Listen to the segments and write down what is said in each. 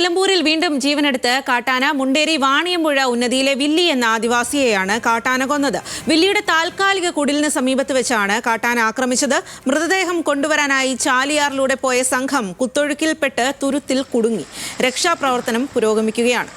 നിലമ്പൂരിൽ വീണ്ടും ജീവനെടുത്ത് കാട്ടാന. മുണ്ടേരി വാണിയമ്പുഴ ഉന്നതിയിലെ വില്ലി എന്ന ആദിവാസിയെയാണ് കാട്ടാന കൊന്നത്. വില്ലിയുടെ താൽക്കാലിക കുടിലിന് സമീപത്ത് വെച്ചാണ് കാട്ടാന ആക്രമിച്ചത്. മൃതദേഹം കൊണ്ടുവരാനായി ചാലിയാറിലൂടെ പോയ സംഘം കുത്തൊഴുക്കിൽപ്പെട്ട് തുരുത്തിൽ കുടുങ്ങി. രക്ഷാപ്രവർത്തനം പുരോഗമിക്കുകയാണ്.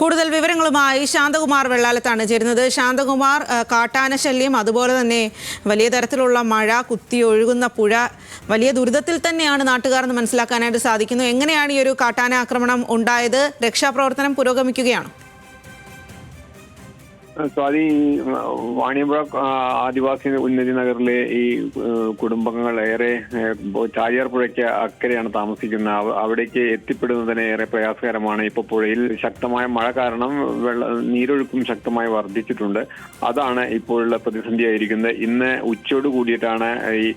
കൂടുതൽ വിവരങ്ങളുമായി ശാന്തകുമാർ വെള്ളാലത്താണ് ചേരുന്നത്. ശാന്തകുമാർ, കാട്ടാന ശല്യം, അതുപോലെ തന്നെ വലിയ തരത്തിലുള്ള മഴ, കുത്തിയൊഴുകുന്ന പുഴ, വലിയ ദുരിതത്തിൽ തന്നെയാണ് നാട്ടുകാർ എന്ന് മനസ്സിലാക്കാനായിട്ട് സാധിക്കുന്നു. എങ്ങനെയാണ് ഈ ഒരു കാട്ടാന ആക്രമണം ഉണ്ടായത്? രക്ഷാപ്രവർത്തനം പുരോഗമിക്കുകയാണ്. സ്വാതി, വാണിയമ്പുഴ ആദിവാസി ഉന്നതി നഗറിലെ ഈ കുടുംബങ്ങൾ ഏറെ ചാലിയാർ പുഴയ്ക്ക് അക്കരെയാണ് താമസിക്കുന്നത്. അവിടേക്ക് എത്തിപ്പെടുന്നതിന് ഏറെ പ്രയാസകരമാണ്. ഇപ്പോൾ പുഴയിൽ ശക്തമായ മഴ കാരണം നീരൊഴുക്കും ശക്തമായി വർദ്ധിച്ചിട്ടുണ്ട്. അതാണ് ഇപ്പോഴുള്ള പ്രതിസന്ധിയായിരിക്കുന്നത്. ഇന്ന് ഉച്ചയോട് കൂടിയിട്ടാണ് ഈ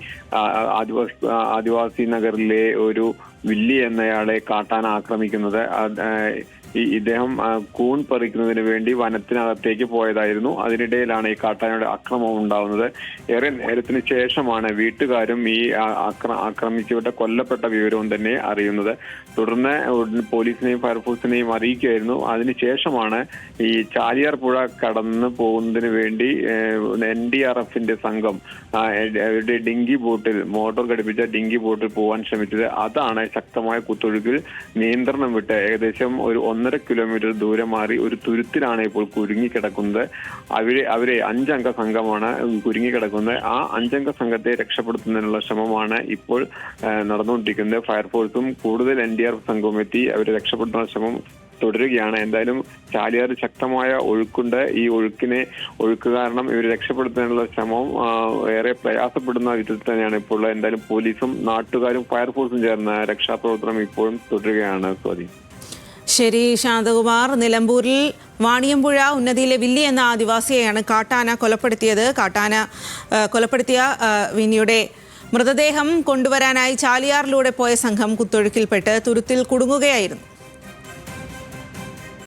ആദിവാസി നഗറിലെ ഒരു വില്ലി എന്നയാളെ കാട്ടാന ആക്രമിക്കുന്നത്. ഇദ്ദേഹം കൂൺ പറിക്കുന്നതിന് വേണ്ടി വനത്തിനകത്തേക്ക് പോയതായിരുന്നു. അതിനിടയിലാണ് ഈ കാട്ടാനയുടെ ആക്രമണം ഉണ്ടാവുന്നത്. ഏറെ നേരത്തിന് ശേഷമാണ് വീട്ടുകാരും ഈ ആക്രമിച്ചവരുടെ കൊല്ലപ്പെട്ട വിവരവും തന്നെ അറിയുന്നത്. തുടർന്ന് പോലീസിനെയും ഫയർഫോഴ്സിനെയും അറിയിക്കുകയായിരുന്നു. അതിനുശേഷമാണ് ഈ ചാലിയാർ പുഴ കടന്നു പോകുന്നതിന് വേണ്ടി NDRFന്റെ സംഘം അവരുടെ ഡിങ്കി ബോട്ടിൽ, മോട്ടോർ ഘടിപ്പിച്ച ഡിങ്കി ബോട്ടിൽ പോകാൻ ശ്രമിച്ചത്. അതാണ് ശക്തമായ കുത്തൊഴുക്കിൽ നിയന്ത്രണം വിട്ട് ഏകദേശം ഒരു 1.5 കിലോമീറ്റർ ദൂരം മാറി ഒരു തുരുത്തിലാണ് ഇപ്പോൾ കുരുങ്ങിക്കിടക്കുന്നത്. അവരെ 5 അംഗ സംഘമാണ് കുരുങ്ങിക്കിടക്കുന്നത്. ആ 5 അംഗ സംഘത്തെ രക്ഷപ്പെടുത്തുന്നതിനുള്ള ശ്രമമാണ് ഇപ്പോൾ നടന്നുകൊണ്ടിരിക്കുന്നത്. ഫയർഫോഴ്സും കൂടുതൽ NDRF സംഘവും എത്തി അവരെ രക്ഷപ്പെടുത്തുന്ന ശ്രമം തുടരുകയാണ്. എന്തായാലും ചാലിയാർ ശക്തമായ ഒഴുക്കുണ്ട്. ഈ ഒഴുക്ക് കാരണം ഇവരെ രക്ഷപ്പെടുത്താനുള്ള ശ്രമം ഏറെ പ്രയാസപ്പെടുന്ന വിധത്തിൽ തന്നെയാണ് ഇപ്പോൾ. എന്തായാലും പോലീസും നാട്ടുകാരും ഫയർഫോഴ്സും ചേർന്ന് രക്ഷാപ്രവർത്തനം ഇപ്പോഴും തുടരുകയാണ്. സ്വാതി. ശരി ശാന്തകുമാർ. നിലമ്പൂരിൽ വാണിയമ്പുഴ ഉന്നതിയിലെ വില്ലി എന്ന ആദിവാസിയെയാണ് കാട്ടാന കൊലപ്പെടുത്തിയത്. കാട്ടാന കൊലപ്പെടുത്തിയ വിന്നിയുടെ മൃതദേഹം കൊണ്ടുവരാനായി ചാലിയാറിലൂടെ പോയ സംഘം കുത്തൊഴുക്കിൽപ്പെട്ട് തുരുത്തിൽ കുടുങ്ങുകയായിരുന്നു.